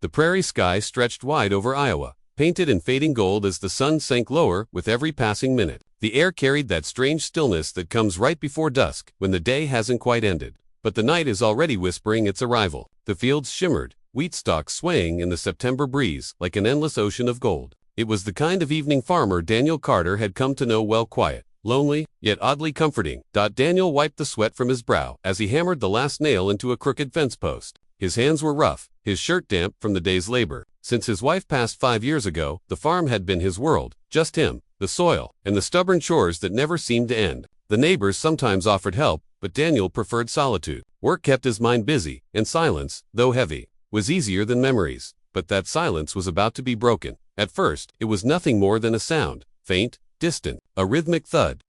The prairie sky stretched wide over Iowa, painted in fading gold as the sun sank lower with every passing minute. The air carried that strange stillness that comes right before dusk when the day hasn't quite ended, but the night is already whispering its arrival. The fields shimmered, wheat stalks swaying in the September breeze like an endless ocean of gold. It was the kind of evening farmer Daniel Carter had come to know well, quiet, lonely, yet oddly comforting. Daniel wiped the sweat from his brow as he hammered the last nail into a crooked fence post. His hands were rough, his shirt damp from the day's labor. Since his wife passed 5 years ago, the farm had been his world, just him, the soil, and the stubborn chores that never seemed to end. The neighbors sometimes offered help, but Daniel preferred solitude. Work kept his mind busy, and silence, though heavy, was easier than memories. But that silence was about to be broken. At first, it was nothing more than a sound, faint, distant, a rhythmic thud,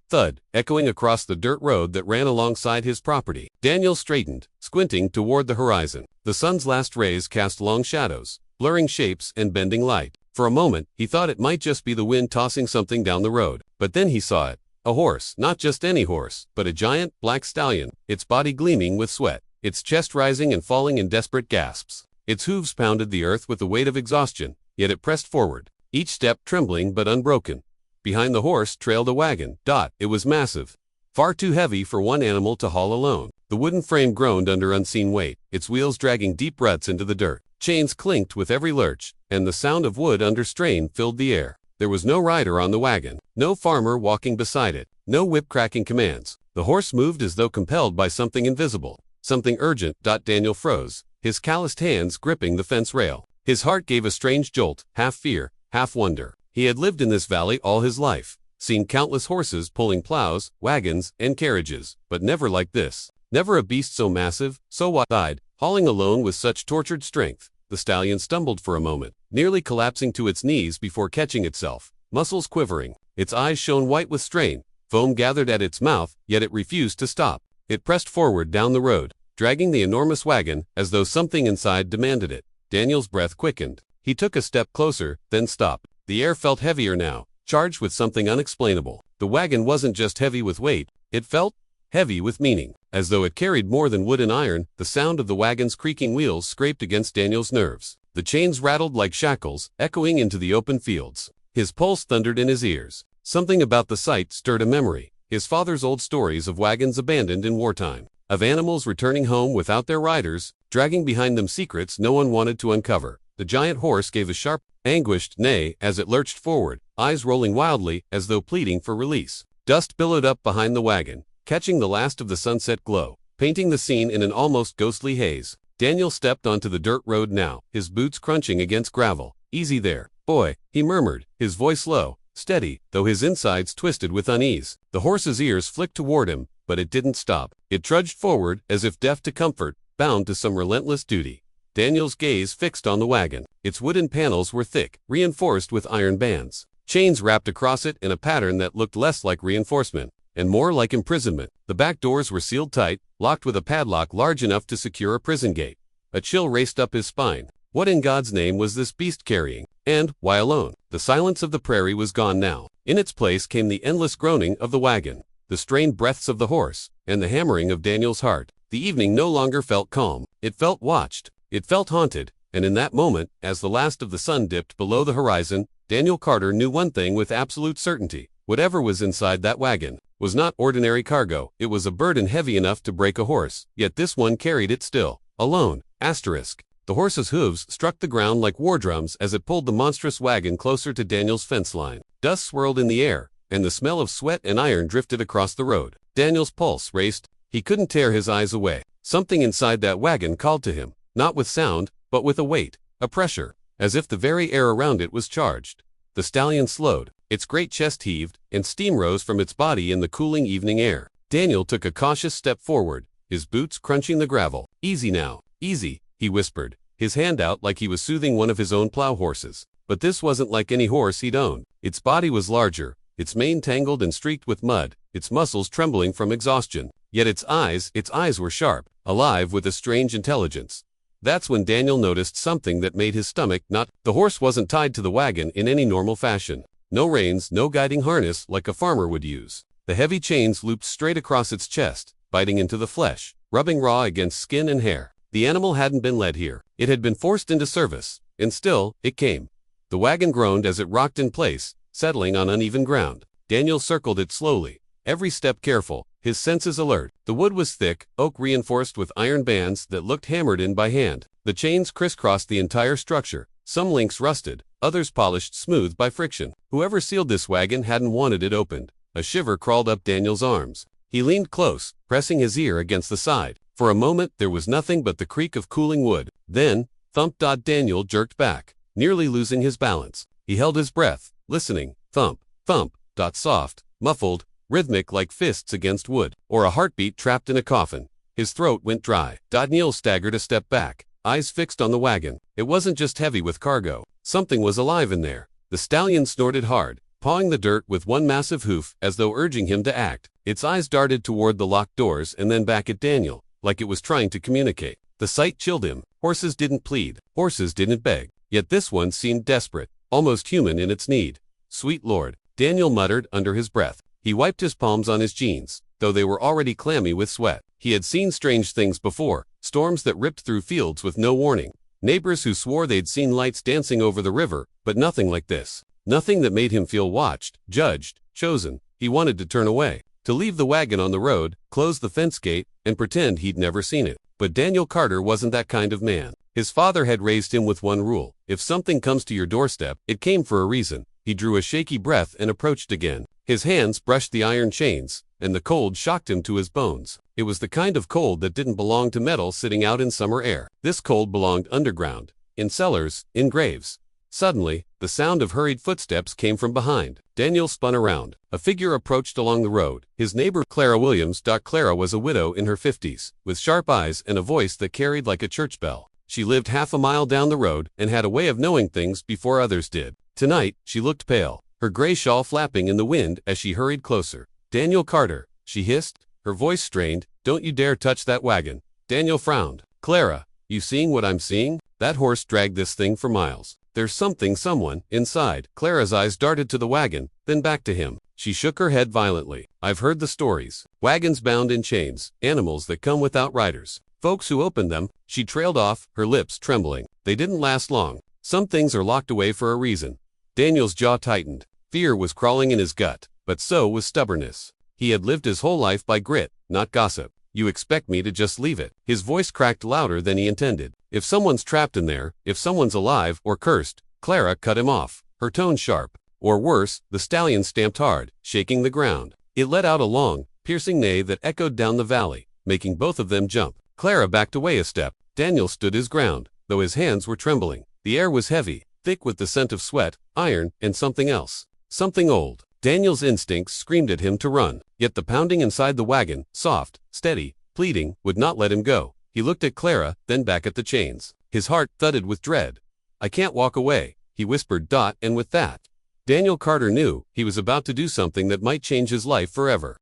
echoing across the dirt road that ran alongside his property. Daniel straightened, squinting toward the horizon. The sun's last rays cast long shadows, blurring shapes and bending light. For a moment, he thought it might just be the wind tossing something down the road. But then he saw it. A horse, not just any horse, but a giant, black stallion, its body gleaming with sweat, its chest rising and falling in desperate gasps. Its hooves pounded the earth with the weight of exhaustion, yet it pressed forward, each step trembling but unbroken. Behind the horse trailed a wagon. It was massive, far too heavy for one animal to haul alone. The wooden frame groaned under unseen weight, its wheels dragging deep ruts into the dirt. Chains clinked with every lurch, and the sound of wood under strain filled the air. There was no rider on the wagon, no farmer walking beside it, no whip-cracking commands. The horse moved as though compelled by something invisible, something urgent. Daniel froze, his calloused hands gripping the fence rail. His heart gave a strange jolt, half fear, half wonder. He had lived in this valley all his life, seen countless horses pulling plows, wagons, and carriages, but never like this. Never a beast so massive, so wide-eyed, hauling alone with such tortured strength. The stallion stumbled for a moment, nearly collapsing to its knees before catching itself, muscles quivering. Its eyes shone white with strain, foam gathered at its mouth, yet it refused to stop. It pressed forward down the road, dragging the enormous wagon as though something inside demanded it. Daniel's breath quickened. He took a step closer, then stopped. The air felt heavier now, charged with something unexplainable. The wagon wasn't just heavy with weight, it felt heavy with meaning. As though it carried more than wood and iron, the sound of the wagon's creaking wheels scraped against Daniel's nerves. The chains rattled like shackles, echoing into the open fields. His pulse thundered in his ears. Something about the sight stirred a memory. His father's old stories of wagons abandoned in wartime, of animals returning home without their riders, dragging behind them secrets no one wanted to uncover. The giant horse gave a sharp, anguished neigh as it lurched forward, eyes rolling wildly as though pleading for release. Dust billowed up behind the wagon, catching the last of the sunset glow, painting the scene in an almost ghostly haze. Daniel stepped onto the dirt road now, his boots crunching against gravel. "Easy there, boy," he murmured, his voice low, steady, though his insides twisted with unease. The horse's ears flicked toward him, but it didn't stop. It trudged forward as if deaf to comfort, bound to some relentless duty. Daniel's gaze fixed on the wagon. Its wooden panels were thick, reinforced with iron bands. Chains wrapped across it in a pattern that looked less like reinforcement and more like imprisonment. The back doors were sealed tight, locked with a padlock large enough to secure a prison gate. A chill raced up his spine. What in God's name was this beast carrying? And, why alone? The silence of the prairie was gone now. In its place came the endless groaning of the wagon, the strained breaths of the horse, and the hammering of Daniel's heart. The evening no longer felt calm. It felt watched. It felt haunted. And in that moment, as the last of the sun dipped below the horizon, Daniel Carter knew one thing with absolute certainty. Whatever was inside that wagon was not ordinary cargo. It was a burden heavy enough to break a horse, yet this one carried it still, alone. The horse's hooves struck the ground like war drums as it pulled the monstrous wagon closer to Daniel's fence line. Dust swirled in the air, and the smell of sweat and iron drifted across the road. Daniel's pulse raced. He couldn't tear his eyes away. Something inside that wagon called to him, not with sound, but with a weight, a pressure, as if the very air around it was charged. The stallion slowed. Its great chest heaved, and steam rose from its body in the cooling evening air. Daniel took a cautious step forward, his boots crunching the gravel. "Easy now, easy," he whispered, his hand out like he was soothing one of his own plow horses. But this wasn't like any horse he'd owned. Its body was larger, its mane tangled and streaked with mud, its muscles trembling from exhaustion. Yet its eyes were sharp, alive with a strange intelligence. That's when Daniel noticed something that made his stomach knot. The horse wasn't tied to the wagon in any normal fashion. No reins, no guiding harness like a farmer would use. The heavy chains looped straight across its chest, biting into the flesh, rubbing raw against skin and hair. The animal hadn't been led here. It had been forced into service, and still, it came. The wagon groaned as it rocked in place, settling on uneven ground. Daniel circled it slowly, every step careful, his senses alert. The wood was thick, oak reinforced with iron bands that looked hammered in by hand. The chains crisscrossed the entire structure, some links rusted, others polished smooth by friction. Whoever sealed this wagon hadn't wanted it opened. A shiver crawled up Daniel's arms. He leaned close, pressing his ear against the side. For a moment there was nothing but the creak of cooling wood. Then, thump! Daniel jerked back, nearly losing his balance. He held his breath, listening. Thump, thump! Soft, muffled, rhythmic like fists against wood, or a heartbeat trapped in a coffin. His throat went dry. Daniel staggered a step back, eyes fixed on the wagon. It wasn't just heavy with cargo. Something was alive in there. The stallion snorted hard, pawing the dirt with one massive hoof as though urging him to act. Its eyes darted toward the locked doors and then back at Daniel, like it was trying to communicate. The sight chilled him. Horses didn't plead. Horses didn't beg. Yet this one seemed desperate, almost human in its need. Sweet Lord, Daniel muttered under his breath. He wiped his palms on his jeans, though they were already clammy with sweat. He had seen strange things before, storms that ripped through fields with no warning. Neighbors who swore they'd seen lights dancing over the river, but nothing like this. Nothing that made him feel watched, judged, chosen. He wanted to turn away, to leave the wagon on the road, close the fence gate, and pretend he'd never seen it. But Daniel Carter wasn't that kind of man. His father had raised him with one rule. If something comes to your doorstep, it came for a reason. He drew a shaky breath and approached again. His hands brushed the iron chains, and the cold shocked him to his bones. It was the kind of cold that didn't belong to metal sitting out in summer air. This cold belonged underground, in cellars, in graves. Suddenly, the sound of hurried footsteps came from behind. Daniel spun around. A figure approached along the road. His neighbor, Clara Williams. Clara was a widow in her 50s, with sharp eyes and a voice that carried like a church bell. She lived half a mile down the road and had a way of knowing things before others did. Tonight, she looked pale, her gray shawl flapping in the wind as she hurried closer. Daniel Carter, she hissed, her voice strained. Don't you dare touch that wagon. Daniel frowned. Clara, you seeing what I'm seeing? That horse dragged this thing for miles. There's someone, inside. Clara's eyes darted to the wagon, then back to him. She shook her head violently. I've heard the stories. Wagons bound in chains, animals that come without riders. Folks who opened them. She trailed off, her lips trembling. They didn't last long. Some things are locked away for a reason. Daniel's jaw tightened. Fear was crawling in his gut, but so was stubbornness. He had lived his whole life by grit, not gossip. You expect me to just leave it? His voice cracked louder than he intended. If someone's trapped in there, if someone's alive or cursed. Clara cut him off, her tone sharp. Or worse, the stallion stamped hard, shaking the ground. It let out a long, piercing neigh that echoed down the valley, making both of them jump. Clara backed away a step. Daniel stood his ground, though his hands were trembling. The air was heavy, thick with the scent of sweat, iron, and something else. Something old. Daniel's instincts screamed at him to run, yet the pounding inside the wagon, soft, steady, pleading, would not let him go. He looked at Clara, then back at the chains. His heart thudded with dread. I can't walk away, he whispered. And with that, Daniel Carter knew he was about to do something that might change his life forever.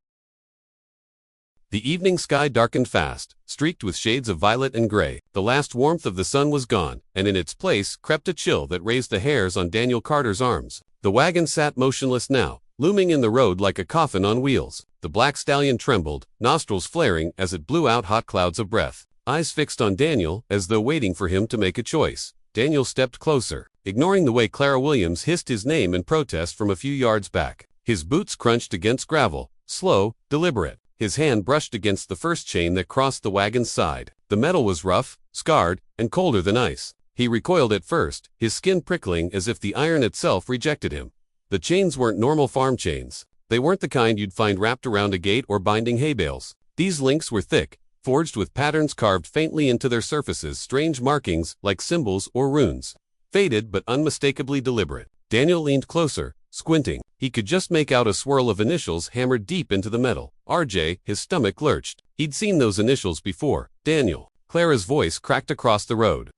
The evening sky darkened fast, streaked with shades of violet and gray. The last warmth of the sun was gone, and in its place crept a chill that raised the hairs on Daniel Carter's arms. The wagon sat motionless now, looming in the road like a coffin on wheels. The black stallion trembled, nostrils flaring as it blew out hot clouds of breath. Eyes fixed on Daniel, as though waiting for him to make a choice. Daniel stepped closer, ignoring the way Clara Williams hissed his name in protest from a few yards back. His boots crunched against gravel, slow, deliberate. His hand brushed against the first chain that crossed the wagon's side. The metal was rough, scarred, and colder than ice. He recoiled at first, his skin prickling as if the iron itself rejected him. The chains weren't normal farm chains. They weren't the kind you'd find wrapped around a gate or binding hay bales. These links were thick, forged with patterns carved faintly into their surfaces, strange markings like symbols or runes. Faded but unmistakably deliberate. Daniel leaned closer, squinting. He could just make out a swirl of initials hammered deep into the metal. RJ, his stomach lurched. He'd seen those initials before. Daniel. Clara's voice cracked across the road.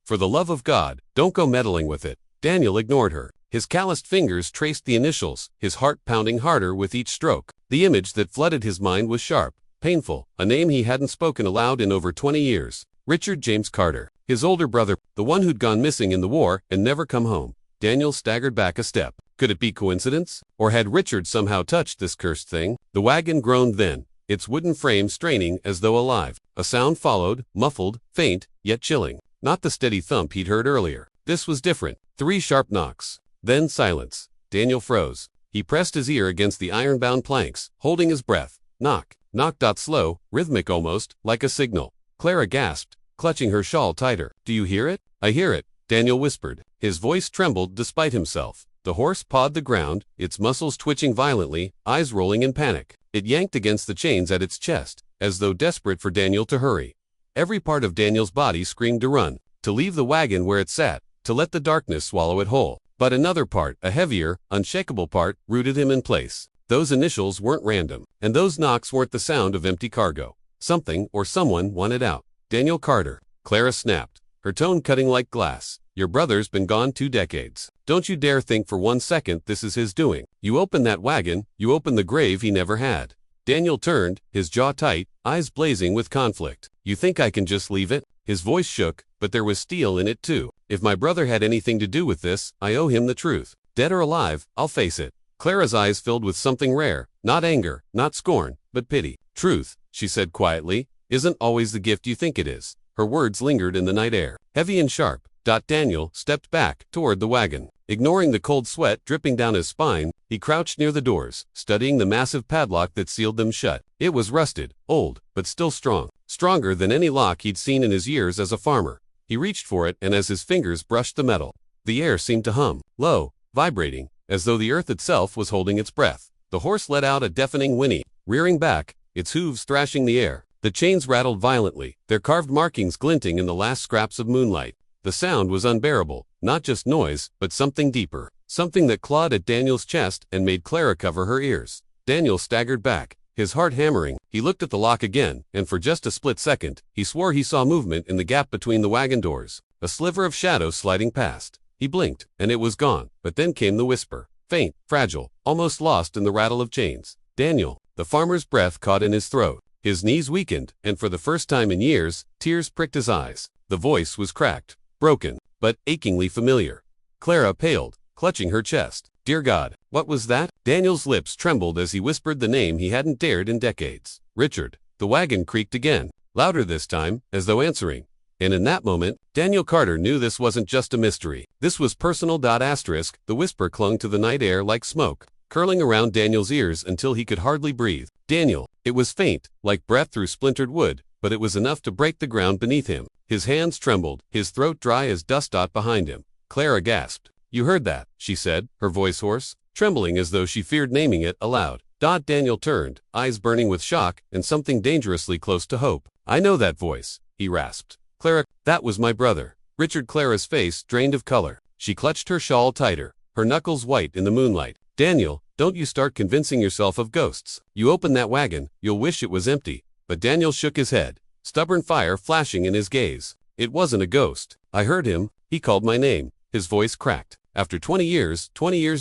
For the love of God, don't go meddling with it. Daniel ignored her. His calloused fingers traced the initials, his heart pounding harder with each stroke. The image that flooded his mind was sharp, painful, a name he hadn't spoken aloud in over 20 years. Richard James Carter. His older brother, the one who'd gone missing in the war and never come home. Daniel staggered back a step. Could it be coincidence? Or had Richard somehow touched this cursed thing? The wagon groaned then, its wooden frame straining as though alive. A sound followed, muffled, faint, yet chilling. Not the steady thump he'd heard earlier. This was different. 3 sharp knocks. Then silence. Daniel froze. He pressed his ear against the iron-bound planks, holding his breath. Knock. Knock. Slow, rhythmic almost, like a signal. Clara gasped, clutching her shawl tighter. Do you hear it? I hear it, Daniel whispered. His voice trembled despite himself. The horse pawed the ground, its muscles twitching violently, eyes rolling in panic. It yanked against the chains at its chest, as though desperate for Daniel to hurry. Every part of Daniel's body screamed to run, to leave the wagon where it sat, to let the darkness swallow it whole. But another part, a heavier, unshakable part, rooted him in place. Those initials weren't random, and those knocks weren't the sound of empty cargo. Something or someone wanted out. Daniel Carter. Clara snapped, her tone cutting like glass. Your brother's been gone 2 decades. Don't you dare think for 1 second this is his doing. You opened that wagon, you opened the grave he never had. Daniel turned, his jaw tight, eyes blazing with conflict. You think I can just leave it? His voice shook, but there was steel in it too. If my brother had anything to do with this, I owe him the truth. Dead or alive, I'll face it. Clara's eyes filled with something rare, not anger, not scorn, but pity. Truth, she said quietly, isn't always the gift you think it is. Her words lingered in the night air, heavy and sharp. Daniel stepped back toward the wagon. Ignoring the cold sweat dripping down his spine, he crouched near the doors, studying the massive padlock that sealed them shut. It was rusted, old, but still strong. Stronger than any lock he'd seen in his years as a farmer. He reached for it, and as his fingers brushed the metal, the air seemed to hum, low, vibrating, as though the earth itself was holding its breath. The horse let out a deafening whinny, rearing back, its hooves thrashing the air. The chains rattled violently, their carved markings glinting in the last scraps of moonlight. The sound was unbearable, not just noise, but something deeper, something that clawed at Daniel's chest and made Clara cover her ears. Daniel staggered back, his heart hammering. He looked at the lock again, and for just a split second, he swore he saw movement in the gap between the wagon doors, a sliver of shadow sliding past. He blinked, and it was gone, but then came the whisper, faint, fragile, almost lost in the rattle of chains. Daniel. The farmer's breath caught in his throat. His knees weakened, and for the first time in years, tears pricked his eyes. The voice was cracked. Broken, but achingly familiar. Clara paled, clutching her chest. Dear God, what was that? Daniel's lips trembled as he whispered the name he hadn't dared in decades. Richard. The wagon creaked again, louder this time, as though answering. And in that moment, Daniel Carter knew this wasn't just a mystery. This was personal. The whisper clung to the night air like smoke, curling around Daniel's ears until he could hardly breathe. Daniel. It was faint, like breath through splintered wood, but it was enough to break the ground beneath him. His hands trembled, his throat dry as dust. Behind him. Clara gasped. You heard that, she said, her voice hoarse, trembling as though she feared naming it aloud. Daniel turned, eyes burning with shock and something dangerously close to hope. I know that voice, he rasped. Clara, that was my brother. Richard. Clara's face drained of color. She clutched her shawl tighter, her knuckles white in the moonlight. Daniel, don't you start convincing yourself of ghosts. You open that wagon, you'll wish it was empty. But Daniel shook his head, stubborn fire flashing in his gaze. It wasn't a ghost. I heard him. He called my name. His voice cracked. After 20 years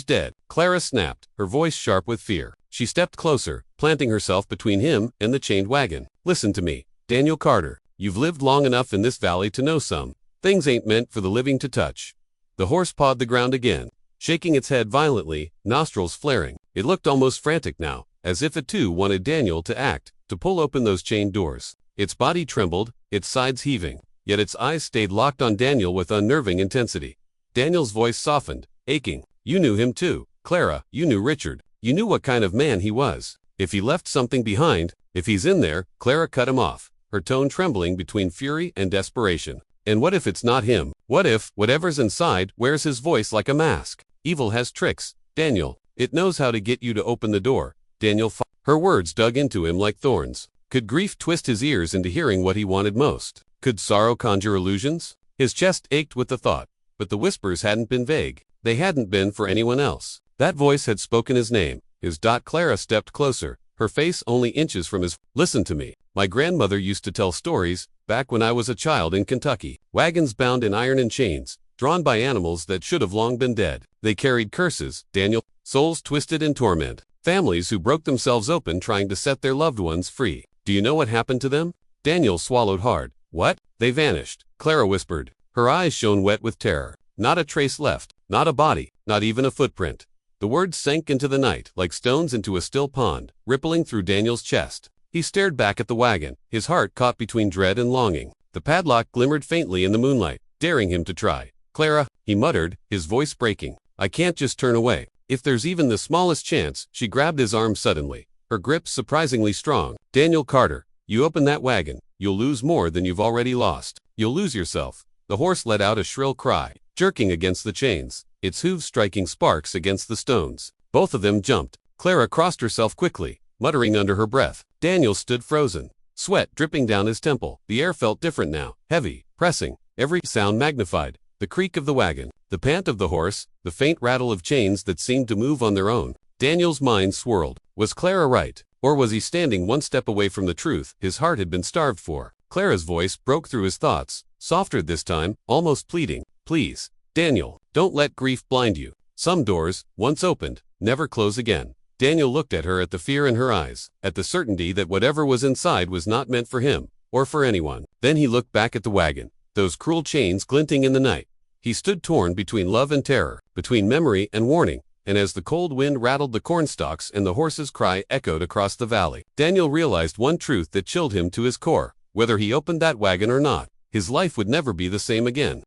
dead. Clara snapped, her voice sharp with fear. She stepped closer, planting herself between him and the chained wagon. Listen to me, Daniel Carter. You've lived long enough in this valley to know some things ain't meant for the living to touch. The horse pawed the ground again, shaking its head violently, nostrils flaring. It looked almost frantic now, as if it too wanted Daniel to act, to pull open those chained doors. Its body trembled, its sides heaving, yet its eyes stayed locked on Daniel with unnerving intensity. Daniel's voice softened, aching. You knew him too, Clara. You knew Richard. You knew what kind of man he was. If he left something behind, if he's in there. Clara cut him off, her tone trembling between fury and desperation. And what if it's not him? What if whatever's inside wears his voice like a mask? Evil has tricks, Daniel. It knows how to get you to open the door. Daniel. Her words dug into him like thorns. Could grief twist his ears into hearing what he wanted most? Could sorrow conjure illusions? His chest ached with the thought. But the whispers hadn't been vague. They hadn't been for anyone else. That voice had spoken his name. His. Clara stepped closer, her face only inches from his. Listen to me. My grandmother used to tell stories, back when I was a child in Kentucky. Wagons bound in iron and chains, drawn by animals that should have long been dead. They carried curses, Daniel. Souls twisted in torment. Families who broke themselves open trying to set their loved ones free. Do you know what happened to them? Daniel swallowed hard. What? They vanished, Clara whispered. Her eyes shone wet with terror. Not a trace left, not a body, not even a footprint. The words sank into the night like stones into a still pond, rippling through Daniel's chest. He stared back at the wagon, his heart caught between dread and longing. The padlock glimmered faintly in the moonlight, daring him to try. Clara, he muttered, his voice breaking. I can't just turn away. If there's even the smallest chance. She grabbed his arm suddenly, her grip surprisingly strong. Daniel Carter, you open that wagon, you'll lose more than you've already lost. You'll lose yourself. The horse let out a shrill cry, jerking against the chains, its hooves striking sparks against the stones. Both of them jumped. Clara crossed herself quickly, muttering under her breath. Daniel stood frozen, sweat dripping down his temple. The air felt different now, heavy, pressing, every sound magnified. The creak of the wagon, the pant of the horse, the faint rattle of chains that seemed to move on their own. Daniel's mind swirled. Was Clara right? Or was he standing one step away from the truth his heart had been starved for? Clara's voice broke through his thoughts, softer this time, almost pleading. Please, Daniel, don't let grief blind you. Some doors, once opened, never close again. Daniel looked at her, at the fear in her eyes, at the certainty that whatever was inside was not meant for him, or for anyone. Then he looked back at the wagon, those cruel chains glinting in the night. He stood torn between love and terror, between memory and warning, and as the cold wind rattled the cornstalks and the horse's cry echoed across the valley, Daniel realized one truth that chilled him to his core. Whether he opened that wagon or not, his life would never be the same again.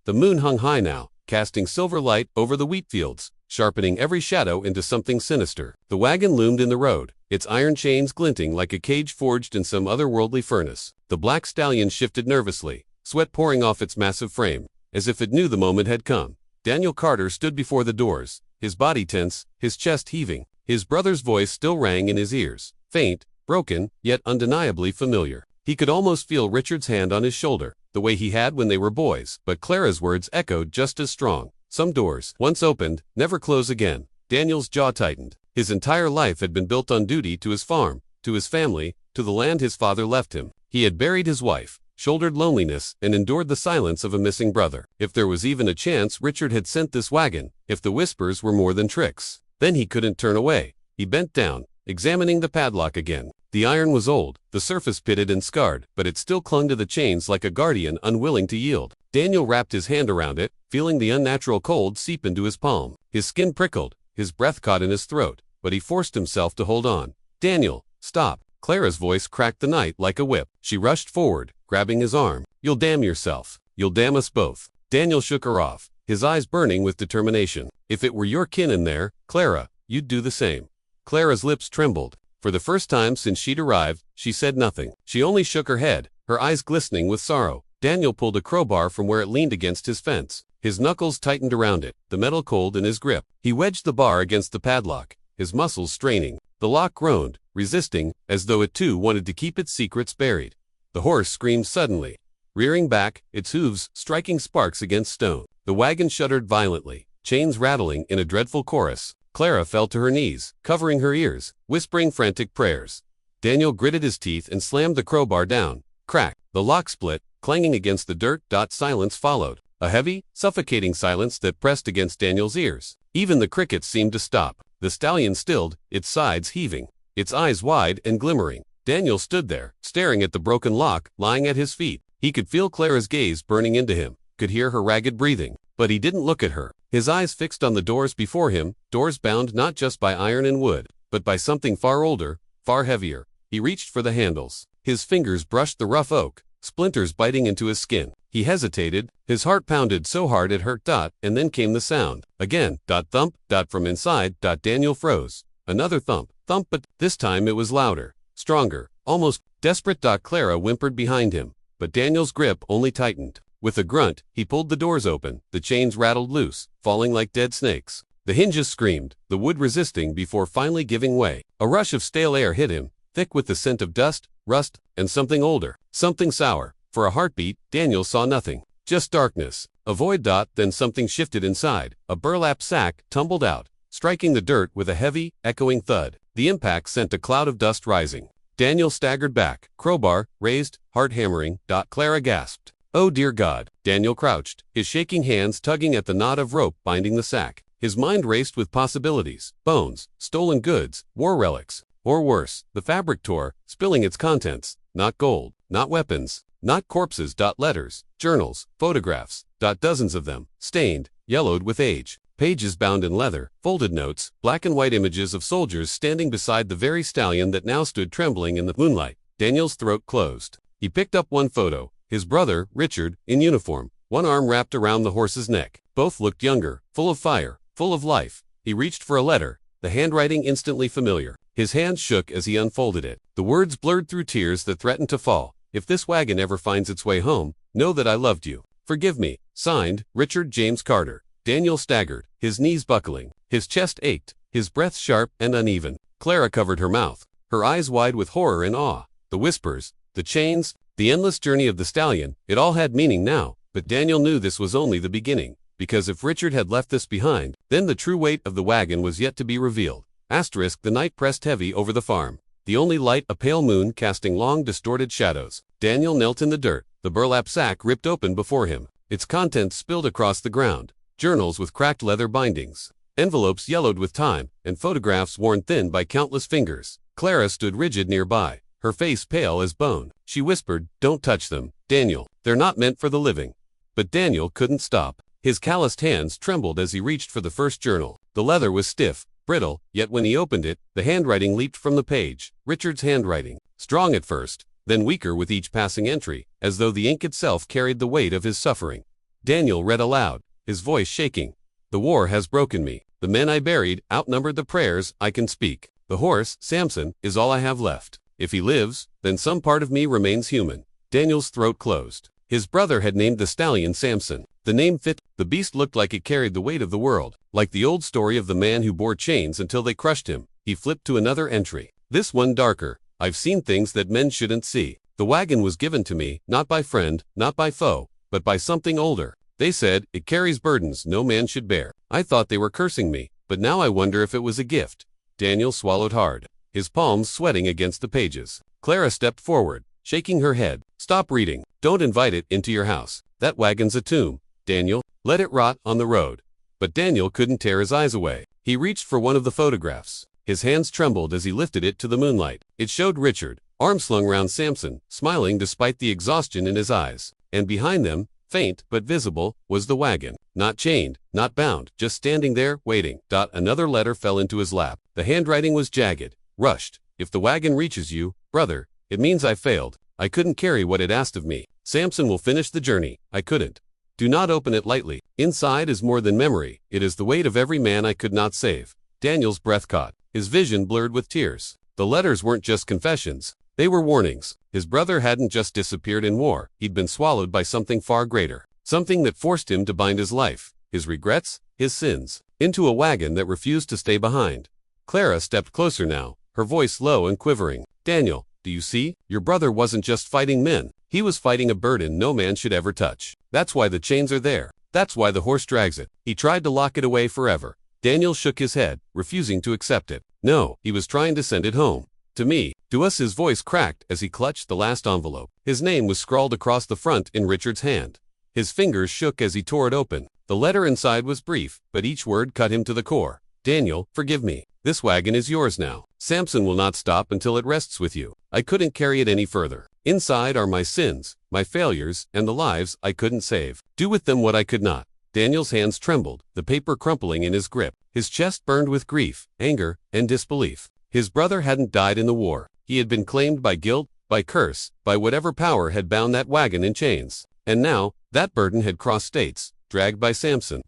The moon hung high now, casting silver light over the wheat fields, sharpening every shadow into something sinister. The wagon loomed in the road, its iron chains glinting like a cage forged in some otherworldly furnace. The black stallion shifted nervously, sweat pouring off its massive frame, as if it knew the moment had come. Daniel Carter stood before the doors, his body tense, his chest heaving. His brother's voice still rang in his ears, faint, broken, yet undeniably familiar. He could almost feel Richard's hand on his shoulder, the way he had when they were boys. But Clara's words echoed just as strong. Some doors, once opened, never close again. Daniel's jaw tightened. His entire life had been built on duty to his farm, to his family, to the land his father left him. He had buried his wife, shouldered loneliness, and endured the silence of a missing brother. If there was even a chance Richard had sent this wagon, if the whispers were more than tricks, then he couldn't turn away. He bent down, examining the padlock again. The iron was old, the surface pitted and scarred, but it still clung to the chains like a guardian unwilling to yield. Daniel wrapped his hand around it, feeling the unnatural cold seep into his palm. His skin prickled, his breath caught in his throat, but he forced himself to hold on. Daniel, stop. Clara's voice cracked the night like a whip. She rushed forward, grabbing his arm. You'll damn yourself. You'll damn us both. Daniel shook her off, his eyes burning with determination. If it were your kin in there, Clara, you'd do the same. Clara's lips trembled. For the first time since she'd arrived, she said nothing. She only shook her head, her eyes glistening with sorrow. Daniel pulled a crowbar from where it leaned against his fence. His knuckles tightened around it, the metal cold in his grip. He wedged the bar against the padlock, his muscles straining. The lock groaned, resisting, as though it too wanted to keep its secrets buried. The horse screamed suddenly, rearing back, its hooves striking sparks against stone. The wagon shuddered violently, chains rattling in a dreadful chorus. Clara fell to her knees, covering her ears, whispering frantic prayers. Daniel gritted his teeth and slammed the crowbar down. Crack! The lock split, clanging against the dirt. Silence followed. A heavy, suffocating silence that pressed against Daniel's ears. Even the crickets seemed to stop. The stallion stilled, its sides heaving, its eyes wide and glimmering. Daniel stood there, staring at the broken lock lying at his feet. He could feel Clara's gaze burning into him, could hear her ragged breathing. But he didn't look at her. His eyes fixed on the doors before him, doors bound not just by iron and wood, but by something far older, far heavier. He reached for the handles. His fingers brushed the rough oak, splinters biting into his skin. He hesitated, his heart pounded so hard it hurt. And then came the sound. Again, thump, from inside. Daniel froze. Another thump, but this time it was louder, stronger, almost desperate. Clara whimpered behind him, but Daniel's grip only tightened. With a grunt, he pulled the doors open. The chains rattled loose, falling like dead snakes. The hinges screamed, the wood resisting before finally giving way. A rush of stale air hit him, thick with the scent of dust, rust, and something older, something sour. For a heartbeat, Daniel saw nothing, just darkness. A void. Then something shifted inside. A burlap sack tumbled out, striking the dirt with a heavy, echoing thud. The impact sent a cloud of dust rising. Daniel staggered back, crowbar raised, heart hammering. Clara gasped. Oh dear God. Daniel crouched, his shaking hands tugging at the knot of rope binding the sack. His mind raced with possibilities. Bones, stolen goods, war relics. Or worse, the fabric tore, spilling its contents. Not gold, not weapons, not corpses. Letters, journals, photographs. Dozens of them, stained, yellowed with age. Pages bound in leather, folded notes, black and white images of soldiers standing beside the very stallion that now stood trembling in the moonlight. Daniel's throat closed. He picked up one photo. His brother, Richard, in uniform, one arm wrapped around the horse's neck. Both looked younger, full of fire, full of life. He reached for a letter, the handwriting instantly familiar. His hands shook as he unfolded it. The words blurred through tears that threatened to fall. If this wagon ever finds its way home, know that I loved you. Forgive me. Signed, Richard James Carter. Daniel staggered, his knees buckling. His chest ached, his breath sharp and uneven. Clara covered her mouth, her eyes wide with horror and awe. The whispers, the chains, the endless journey of the stallion, it all had meaning now. But Daniel knew this was only the beginning, because if Richard had left this behind, then the true weight of the wagon was yet to be revealed. The night pressed heavy over the farm, the only light a pale moon casting long distorted shadows. Daniel knelt in the dirt, the burlap sack ripped open before him, its contents spilled across the ground. Journals with cracked leather bindings, envelopes yellowed with time, and photographs worn thin by countless fingers. Clara stood rigid nearby, her face pale as bone. She whispered, "Don't touch them, Daniel. They're not meant for the living." But Daniel couldn't stop. His calloused hands trembled as he reached for the first journal. The leather was stiff, brittle, yet when he opened it, the handwriting leaped from the page. Richard's handwriting, strong at first, then weaker with each passing entry, as though the ink itself carried the weight of his suffering. Daniel read aloud, his voice shaking. "The war has broken me. The men I buried outnumbered the prayers I can speak. The horse, Samson, is all I have left. If he lives, then some part of me remains human." Daniel's throat closed. His brother had named the stallion Samson. The name fit. The beast looked like it carried the weight of the world, like the old story of the man who bore chains until they crushed him. He flipped to another entry. This one darker. "I've seen things that men shouldn't see. The wagon was given to me, not by friend, not by foe, but by something older. They said, it carries burdens no man should bear. I thought they were cursing me, but now I wonder if it was a gift." Daniel swallowed hard, his palms sweating against the pages. Clara stepped forward, shaking her head. "Stop reading. Don't invite it into your house. That wagon's a tomb, Daniel. Let it rot on the road." But Daniel couldn't tear his eyes away. He reached for one of the photographs. His hands trembled as he lifted it to the moonlight. It showed Richard, arm slung round Samson, smiling despite the exhaustion in his eyes. And behind them, faint but visible, was the wagon. Not chained, not bound, just standing there, waiting. Another letter fell into his lap. The handwriting was jagged, rushed. "If the wagon reaches you, brother, it means I failed. I couldn't carry what it asked of me. Samson will finish the journey. I couldn't. Do not open it lightly. Inside is more than memory. It is the weight of every man I could not save." Daniel's breath caught, his vision blurred with tears. The letters weren't just confessions. They were warnings. His brother hadn't just disappeared in war. He'd been swallowed by something far greater. Something that forced him to bind his life, his regrets, his sins, into a wagon that refused to stay behind. Clara stepped closer now, her voice low and quivering. "Daniel, do you see? Your brother wasn't just fighting men. He was fighting a burden no man should ever touch. That's why the chains are there. That's why the horse drags it. He tried to lock it away forever." Daniel shook his head, refusing to accept it. "No, he was trying to send it home. To me, to us." His voice cracked as he clutched the last envelope. His name was scrawled across the front in Richard's hand. His fingers shook as he tore it open. The letter inside was brief, but each word cut him to the core. "Daniel, forgive me. This wagon is yours now. Samson will not stop until it rests with you. I couldn't carry it any further. Inside are my sins, my failures, and the lives I couldn't save. Do with them what I could not." Daniel's hands trembled, the paper crumpling in his grip. His chest burned with grief, anger, and disbelief. His brother hadn't died in the war. He had been claimed by guilt, by curse, by whatever power had bound that wagon in chains. And now, that burden had crossed states, dragged by Samson.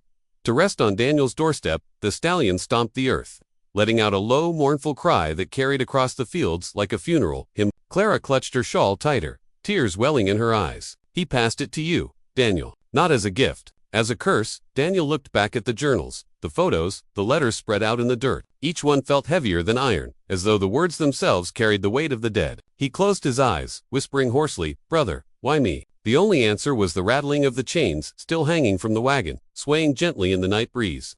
To rest on Daniel's doorstep, the stallion stomped the earth, letting out a low, mournful cry that carried across the fields like a funeral hymn. Clara clutched her shawl tighter, tears welling in her eyes. "He passed it to you, Daniel, not as a gift, as a curse." Daniel looked back at the journals, the photos, the letters spread out in the dirt. Each one felt heavier than iron, as though the words themselves carried the weight of the dead. He closed his eyes, whispering hoarsely, "Brother, why me?" The only answer was the rattling of the chains still hanging from the wagon, swaying gently in the night breeze.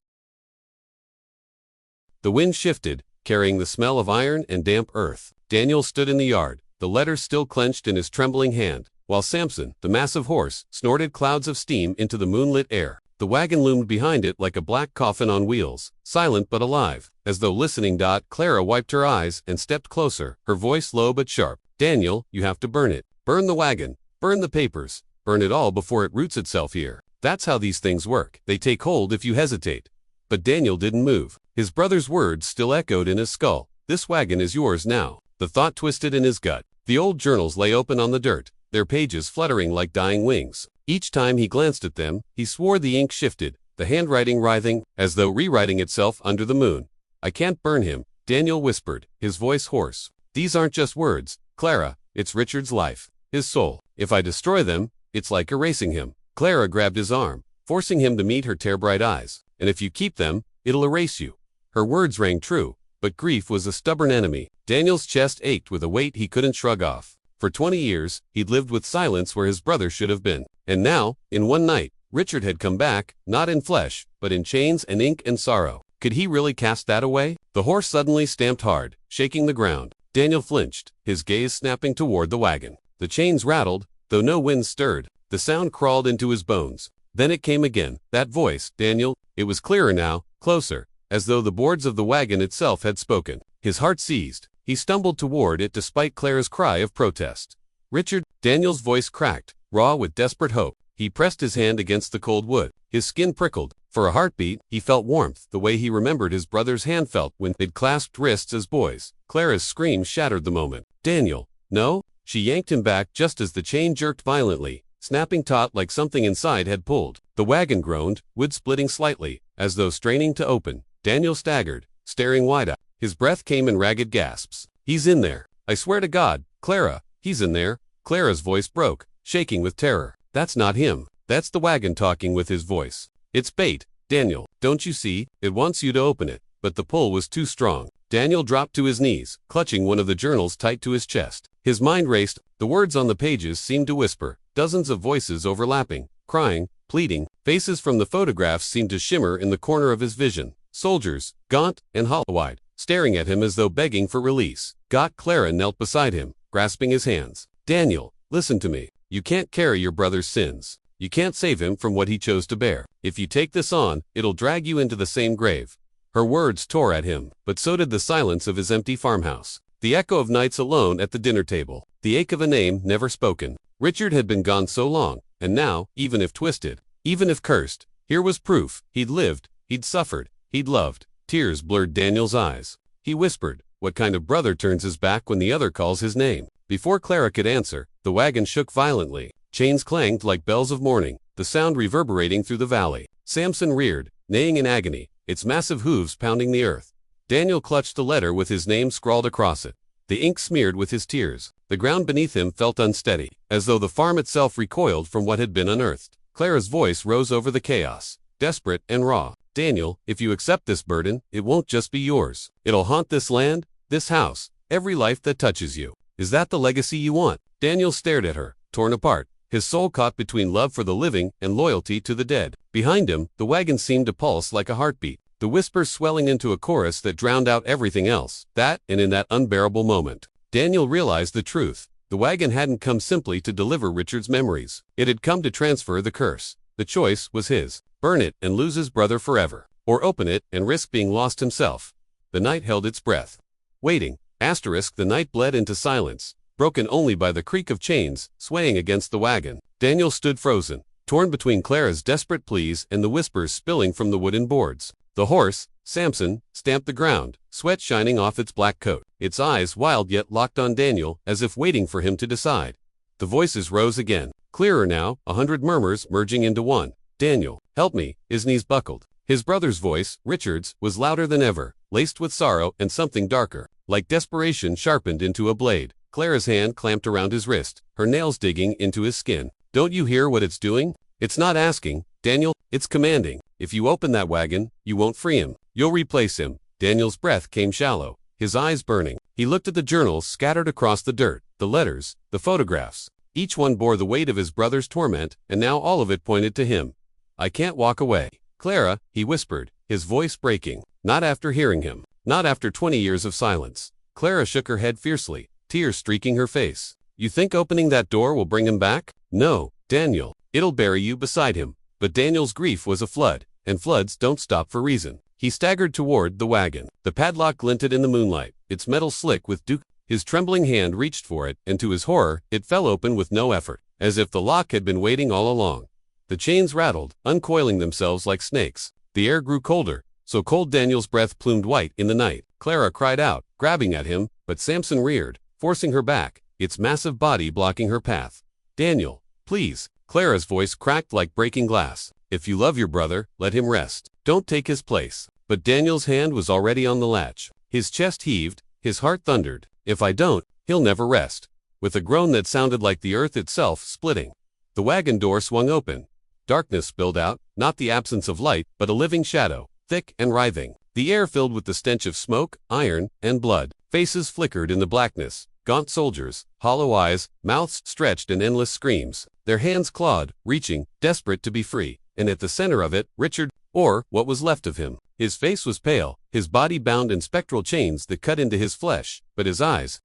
The wind shifted, carrying the smell of iron and damp earth. Daniel stood in the yard, the letters still clenched in his trembling hand, while Samson, the massive horse, snorted clouds of steam into the moonlit air. The wagon loomed behind it like a black coffin on wheels, silent but alive, as though listening. Clara wiped her eyes and stepped closer, her voice low but sharp. "Daniel, you have to burn it. Burn the wagon. Burn the papers. Burn it all before it roots itself here. That's how these things work. They take hold if you hesitate." But Daniel didn't move. His brother's words still echoed in his skull. "This wagon is yours now." The thought twisted in his gut. The old journals lay open on the dirt, their pages fluttering like dying wings. Each time he glanced at them, he swore the ink shifted, the handwriting writhing, as though rewriting itself under the moon. "I can't burn him," Daniel whispered, his voice hoarse. "These aren't just words, Clara, it's Richard's life, his soul. If I destroy them, it's like erasing him." Clara grabbed his arm, forcing him to meet her tear-bright eyes. "And if you keep them, it'll erase you." Her words rang true, but grief was a stubborn enemy. Daniel's chest ached with a weight he couldn't shrug off. For 20 years, he'd lived with silence where his brother should have been. And now, in one night, Richard had come back, not in flesh, but in chains and ink and sorrow. Could he really cast that away? The horse suddenly stamped hard, shaking the ground. Daniel flinched, his gaze snapping toward the wagon. The chains rattled, though no wind stirred. The sound crawled into his bones. Then it came again, that voice, Daniel. It was clearer now, closer, as though the boards of the wagon itself had spoken. His heart seized. He stumbled toward it despite Clara's cry of protest. "Richard," Daniel's voice cracked, raw with desperate hope. He pressed his hand against the cold wood. His skin prickled. For a heartbeat, he felt warmth, the way he remembered his brother's hand felt when they'd clasped wrists as boys. Clara's scream shattered the moment. "Daniel, no!" She yanked him back just as the chain jerked violently, snapping taut like something inside had pulled. The wagon groaned, wood splitting slightly, as though straining to open. Daniel staggered, staring wide-eyed. His breath came in ragged gasps. "He's in there. I swear to God, Clara, he's in there." Clara's voice broke, shaking with terror. "That's not him. That's the wagon talking with his voice. It's bait, Daniel. Don't you see? It wants you to open it." But the pull was too strong. Daniel dropped to his knees, clutching one of the journals tight to his chest. His mind raced. The words on the pages seemed to whisper, dozens of voices overlapping, crying, pleading. Faces from the photographs seemed to shimmer in the corner of his vision. Soldiers, gaunt and hollow-eyed, staring at him as though begging for release. Clara knelt beside him, grasping his hands. "Daniel, listen to me. You can't carry your brother's sins. You can't save him from what he chose to bear. If you take this on, it'll drag you into the same grave." Her words tore at him, but so did the silence of his empty farmhouse. The echo of nights alone at the dinner table. The ache of a name never spoken. Richard had been gone so long, and now, even if twisted, even if cursed, here was proof. He'd lived, he'd suffered, he'd loved. Tears blurred Daniel's eyes. He whispered, "What kind of brother turns his back when the other calls his name?" Before Clara could answer, the wagon shook violently. Chains clanged like bells of morning, the sound reverberating through the valley. Samson reared, neighing in agony, its massive hooves pounding the earth. Daniel clutched the letter with his name scrawled across it. The ink smeared with his tears. The ground beneath him felt unsteady, as though the farm itself recoiled from what had been unearthed. Clara's voice rose over the chaos, desperate and raw. "Daniel, if you accept this burden, it won't just be yours. It'll haunt this land, this house, every life that touches you. Is that the legacy you want?" Daniel stared at her, torn apart, his soul caught between love for the living and loyalty to the dead. Behind him, the wagon seemed to pulse like a heartbeat, the whispers swelling into a chorus that drowned out everything else. And in that unbearable moment, Daniel realized the truth. The wagon hadn't come simply to deliver Richard's memories. It had come to transfer the curse. The choice was his. Burn it and lose his brother forever, or open it and risk being lost himself. The night held its breath, waiting. The night bled into silence, broken only by the creak of chains swaying against the wagon. Daniel stood frozen, torn between Clara's desperate pleas and the whispers spilling from the wooden boards. The horse, Samson, stamped the ground, sweat shining off its black coat, its eyes wild yet locked on Daniel as if waiting for him to decide. The voices rose again, clearer now, 100 murmurs merging into one. "Daniel, help me." His knees buckled. His brother's voice, Richard's, was louder than ever, laced with sorrow and something darker, like desperation sharpened into a blade. Clara's hand clamped around his wrist, her nails digging into his skin. "Don't you hear what it's doing? It's not asking, Daniel, it's commanding. If you open that wagon, you won't free him. You'll replace him." Daniel's breath came shallow, his eyes burning. He looked at the journals scattered across the dirt, the letters, the photographs. Each one bore the weight of his brother's torment, and now all of it pointed to him. "I can't walk away. Clara," he whispered, his voice breaking. Not after hearing him. Not after 20 years of silence. Clara shook her head fiercely, tears streaking her face. "You think opening that door will bring him back?" "No, Daniel. It'll bury you beside him." But Daniel's grief was a flood, and floods don't stop for reason. He staggered toward the wagon. The padlock glinted in the moonlight, its metal slick with dew. His trembling hand reached for it, and to his horror, it fell open with no effort, as if the lock had been waiting all along. The chains rattled, uncoiling themselves like snakes. The air grew colder, so cold Daniel's breath plumed white in the night. Clara cried out, grabbing at him, but Samson reared, forcing her back, its massive body blocking her path. "Daniel, please." Clara's voice cracked like breaking glass. If you love your brother, let him rest. Don't take his place. But Daniel's hand was already on the latch. His chest heaved, his heart thundered. If I don't, he'll never rest. With a groan that sounded like the earth itself splitting, the wagon door swung open. Darkness spilled out, not the absence of light, but a living shadow, thick and writhing. The air filled with the stench of smoke, iron, and blood. Faces flickered in the blackness. Gaunt soldiers, hollow eyes, mouths stretched in endless screams. Their hands clawed, reaching, desperate to be free. And at the center of it, Richard, or what was left of him. His face was pale, his body bound in spectral chains that cut into his flesh, but his eyes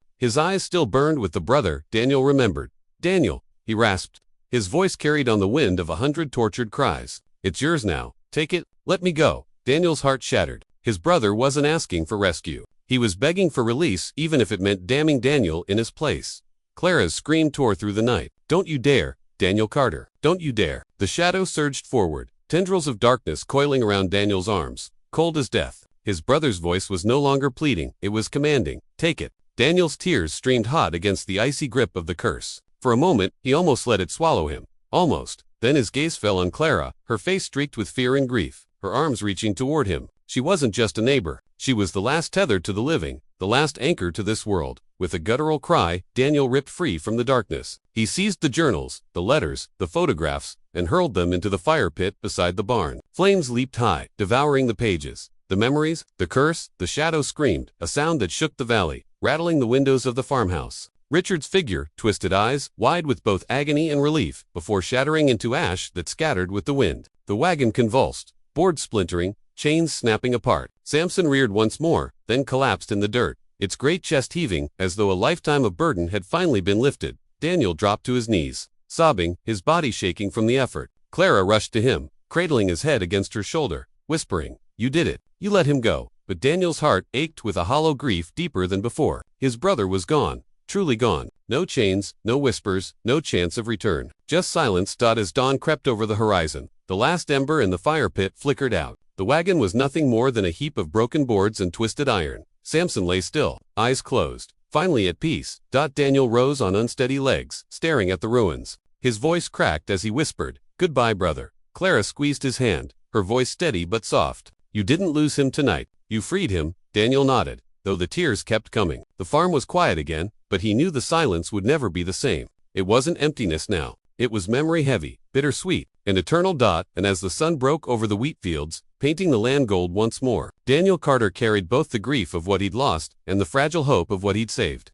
still burned with the brother Daniel remembered. Daniel, he rasped. His voice carried on the wind of 100 tortured cries. It's yours now. Take it, let me go. Daniel's heart shattered. His brother wasn't asking for rescue. He was begging for release, even if it meant damning Daniel in his place. Clara's scream tore through the night. Don't you dare, Daniel Carter. Don't you dare. The shadow surged forward, tendrils of darkness coiling around Daniel's arms, cold as death. His brother's voice was no longer pleading, it was commanding. Take it. Daniel's tears streamed hot against the icy grip of the curse. For a moment, he almost let it swallow him. Almost. Then his gaze fell on Clara, her face streaked with fear and grief, her arms reaching toward him. She wasn't just a neighbor. She was the last tether to the living, the last anchor to this world. With a guttural cry, Daniel ripped free from the darkness. He seized the journals, the letters, the photographs, and hurled them into the fire pit beside the barn. Flames leaped high, devouring the pages. The memories, the curse, the shadow screamed, a sound that shook the valley, rattling the windows of the farmhouse. Richard's figure, twisted eyes, wide with both agony and relief, before shattering into ash that scattered with the wind. The wagon convulsed, boards splintering, chains snapping apart. Samson reared once more, then collapsed in the dirt, its great chest heaving, as though a lifetime of burden had finally been lifted. Daniel dropped to his knees, sobbing, his body shaking from the effort. Clara rushed to him, cradling his head against her shoulder, whispering, "You did it. You let him go." But Daniel's heart ached with a hollow grief deeper than before. His brother was gone, truly gone. No chains, no whispers, no chance of return. Just silence. As dawn crept over the horizon, the last ember in the fire pit flickered out. The wagon was nothing more than a heap of broken boards and twisted iron. Samson lay still, eyes closed, finally at peace. Daniel rose on unsteady legs, staring at the ruins. His voice cracked as he whispered, "Goodbye, brother." Clara squeezed his hand, her voice steady but soft. "You didn't lose him tonight. You freed him." Daniel nodded, though the tears kept coming. The farm was quiet again, but he knew the silence would never be the same. It wasn't emptiness now. It was memory heavy, bittersweet, and eternal. And as the sun broke over the wheat fields, painting the land gold once more, Daniel Carter carried both the grief of what he'd lost and the fragile hope of what he'd saved.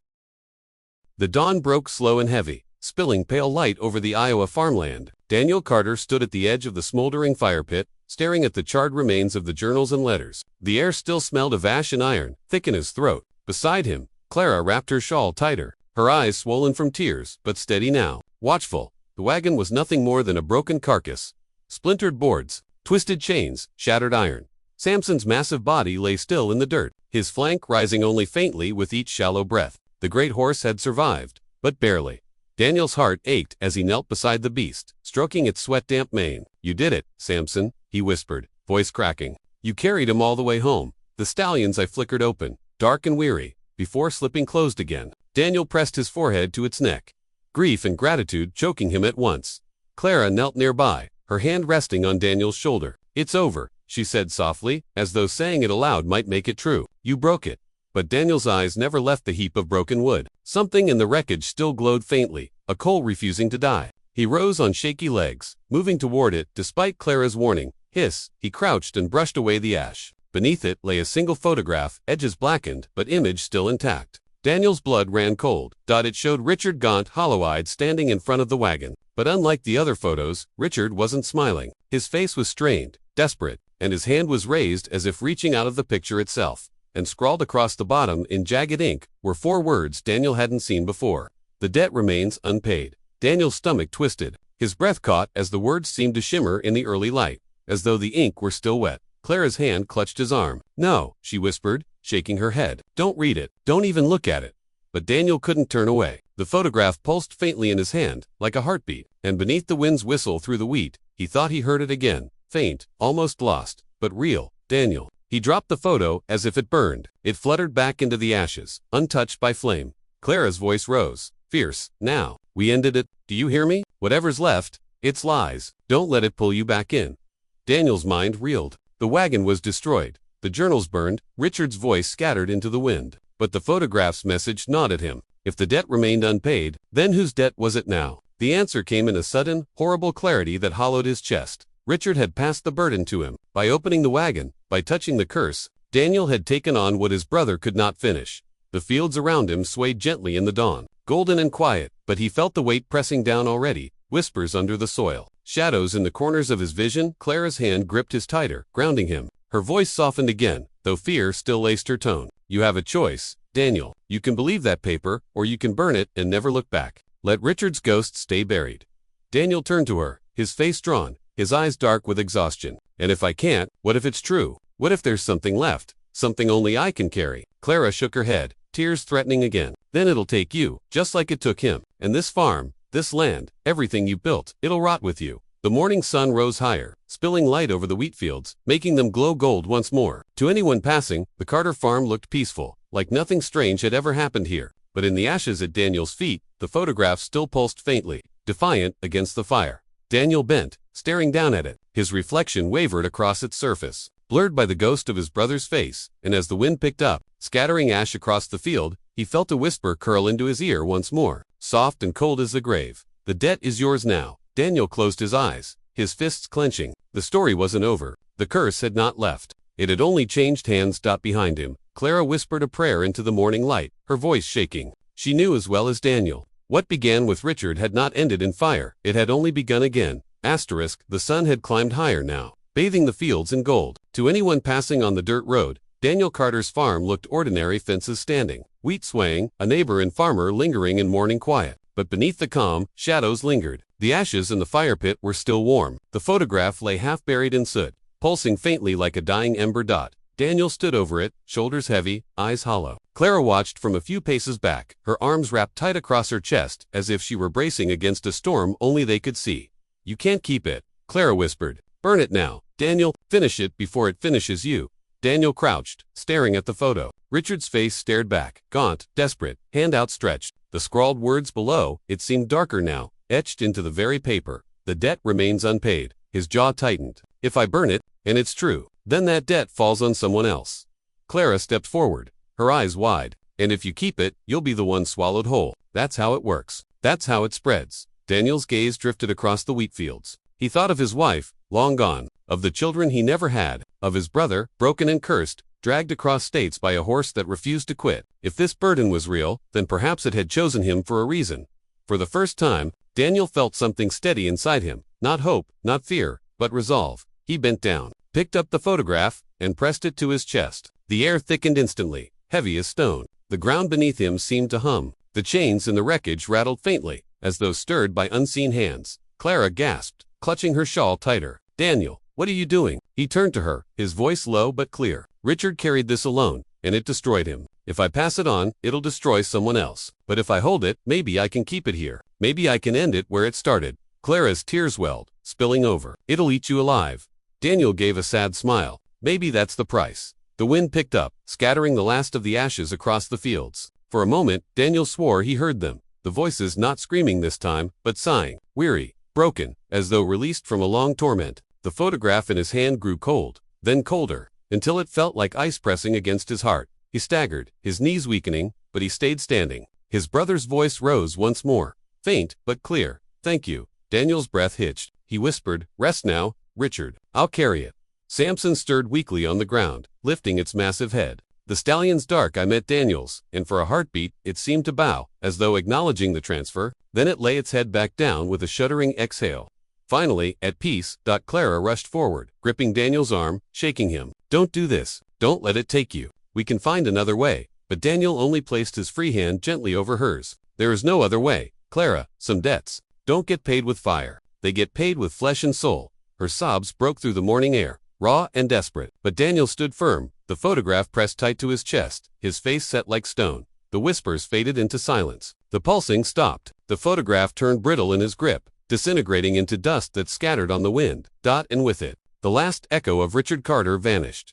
The dawn broke slow and heavy, spilling pale light over the Iowa farmland. Daniel Carter stood at the edge of the smoldering fire pit, staring at the charred remains of the journals and letters. The air still smelled of ash and iron, thick in his throat. Beside him, Clara wrapped her shawl tighter, her eyes swollen from tears, but steady now, watchful. The wagon was nothing more than a broken carcass. Splintered boards, twisted chains, shattered iron. Samson's massive body lay still in the dirt, his flank rising only faintly with each shallow breath. The great horse had survived, but barely. Daniel's heart ached as he knelt beside the beast, stroking its sweat-damp mane. "You did it, Samson," he whispered, voice cracking. "You carried him all the way home." The stallion's eye flickered open, dark and weary, before slipping closed again. Daniel pressed his forehead to its neck, grief and gratitude choking him at once. Clara knelt nearby, her hand resting on Daniel's shoulder. "It's over," she said softly, as though saying it aloud might make it true. "You broke it." But Daniel's eyes never left the heap of broken wood. Something in the wreckage still glowed faintly, a coal refusing to die. He rose on shaky legs, moving toward it despite Clara's warning. Hiss, he crouched and brushed away the ash. Beneath it lay a single photograph, edges blackened, but image still intact. Daniel's blood ran cold. It showed Richard gaunt, hollow-eyed, standing in front of the wagon. But unlike the other photos, Richard wasn't smiling. His face was strained, desperate, and his hand was raised as if reaching out of the picture itself. And scrawled across the bottom in jagged ink were 4 words Daniel hadn't seen before. "The debt remains unpaid." Daniel's stomach twisted. His breath caught as the words seemed to shimmer in the early light, as though the ink were still wet. Clara's hand clutched his arm. "No," she whispered, shaking her head. "Don't read it. Don't even look at it." But Daniel couldn't turn away. The photograph pulsed faintly in his hand, like a heartbeat, and beneath the wind's whistle through the wheat, he thought he heard it again. Faint, almost lost, but real. Daniel. He dropped the photo as if it burned. It fluttered back into the ashes, untouched by flame. Clara's voice rose, fierce. "Now. We ended it. Do you hear me? Whatever's left, It's lies. Don't let it pull you back in. Daniel's mind reeled. The wagon was destroyed. The journals burned. Richard's voice scattered into the wind. But the photograph's message gnawed at him. If the debt remained unpaid, then whose debt was it now? The answer came in a sudden, horrible clarity that hollowed his chest. Richard had passed the burden to him. By opening the wagon, by touching the curse, Daniel had taken on what his brother could not finish. The fields around him swayed gently in the dawn, golden and quiet, but he felt the weight pressing down already, whispers under the soil, shadows in the corners of his vision. Clara's hand gripped his tighter, grounding him. Her voice softened again, though fear still laced her tone. You have a choice, Daniel. You can believe that paper, or you can burn it and never look back. Let Richard's ghost stay buried. Daniel turned to her, his face drawn, his eyes dark with exhaustion. And if I can't, what if it's true? What if there's something left? Something only I can carry? Clara shook her head, tears threatening again. Then it'll take you, just like it took him. And this farm, this land, everything you built, it'll rot with you. The morning sun rose higher, spilling light over the wheat fields, making them glow gold once more. To anyone passing, the Carter farm looked peaceful, like nothing strange had ever happened here. But in the ashes at Daniel's feet, the photograph still pulsed faintly, defiant against the fire. Daniel bent, staring down at it. His reflection wavered across its surface, blurred by the ghost of his brother's face, and as the wind picked up, scattering ash across the field, he felt a whisper curl into his ear once more, soft and cold as the grave. The debt is yours now. Daniel closed his eyes, his fists clenching. The story wasn't over. The curse had not left. It had only changed hands. Behind him, Clara whispered a prayer into the morning light, her voice shaking. She knew as well as Daniel. What began with Richard had not ended in fire. It had only begun again. The sun had climbed higher now, bathing the fields in gold. To anyone passing on the dirt road, Daniel Carter's farm looked ordinary, fences standing, wheat swaying, a neighbor and farmer lingering in morning quiet. But beneath the calm, shadows lingered. The ashes in the fire pit were still warm. The photograph lay half buried in soot, pulsing faintly like a dying ember dot. Daniel stood over it, shoulders heavy, eyes hollow. Clara watched from a few paces back, her arms wrapped tight across her chest, as if she were bracing against a storm only they could see. You can't keep it, Clara whispered. Burn it now. Daniel, finish it before it finishes you. Daniel crouched, staring at the photo. Richard's face stared back, gaunt, desperate, hand outstretched. The scrawled words below, it seemed darker now, etched into the very paper. The debt remains unpaid. His jaw tightened. If I burn it, and it's true, then that debt falls on someone else. Clara stepped forward, her eyes wide. And if you keep it, you'll be the one swallowed whole. That's how it works. That's how it spreads. Daniel's gaze drifted across the wheat fields. He thought of his wife, long gone, of the children he never had, of his brother, broken and cursed, dragged across states by a horse that refused to quit. If this burden was real, then perhaps it had chosen him for a reason. For the first time, Daniel felt something steady inside him, not hope, not fear, but resolve. He bent down, picked up the photograph, and pressed it to his chest. The air thickened instantly, heavy as stone. The ground beneath him seemed to hum. The chains in the wreckage rattled faintly, as though stirred by unseen hands. Clara gasped, clutching her shawl tighter. Daniel, what are you doing? He turned to her, his voice low but clear. Richard carried this alone, and it destroyed him. If I pass it on, it'll destroy someone else. But if I hold it, maybe I can keep it here. Maybe I can end it where it started. Clara's tears welled, spilling over. It'll eat you alive. Daniel gave a sad smile. Maybe that's the price. The wind picked up, scattering the last of the ashes across the fields. For a moment, Daniel swore he heard them. The voices not screaming this time, but sighing, weary, broken, as though released from a long torment. The photograph in his hand grew cold, then colder, until it felt like ice pressing against his heart. He staggered, his knees weakening, but he stayed standing. His brother's voice rose once more, faint but clear. Thank you. Daniel's breath hitched. He whispered, rest now, Richard. I'll carry it. Samson stirred weakly on the ground, lifting its massive head. The stallion's dark eye met Daniel's, and for a heartbeat, it seemed to bow, as though acknowledging the transfer. Then it lay its head back down with a shuddering exhale. Finally, at peace, Clara rushed forward, gripping Daniel's arm, shaking him. Don't do this. Don't let it take you. We can find another way. But Daniel only placed his free hand gently over hers. There is no other way. Clara, some debts don't get paid with fire. They get paid with flesh and soul. Her sobs broke through the morning air, raw and desperate. But Daniel stood firm, the photograph pressed tight to his chest, his face set like stone. The whispers faded into silence. The pulsing stopped. The photograph turned brittle in his grip, disintegrating into dust that scattered on the wind. And with it, the last echo of Richard Carter vanished.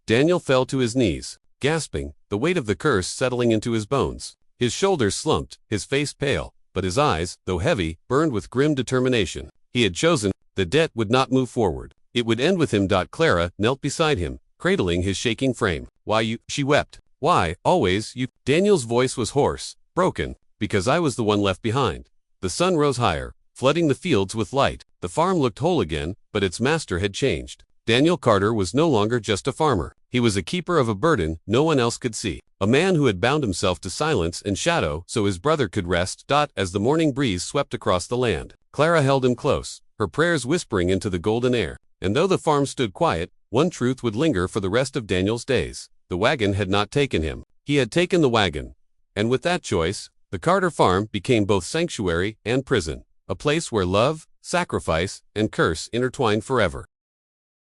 Daniel fell to his knees, gasping, the weight of the curse settling into his bones. His shoulders slumped, his face pale, but his eyes, though heavy, burned with grim determination. he had chosen, the debt would not move forward. It would end with him. Clara knelt beside him, cradling his shaking frame. Why, she wept. Why, always, you? Daniel's voice was hoarse, broken, because I was the one left behind. The sun rose higher, flooding the fields with light. The farm looked whole again, but its master had changed. Daniel Carter was no longer just a farmer. He was a keeper of a burden no one else could see. A man who had bound himself to silence and shadow so his brother could rest. As the morning breeze swept across the land, Clara held him close, her prayers whispering into the golden air. And though the farm stood quiet, one truth would linger for the rest of Daniel's days. The wagon had not taken him. He had taken the wagon. And with that choice, the Carter farm became both sanctuary and prison, a place where love, sacrifice, and curse intertwined forever.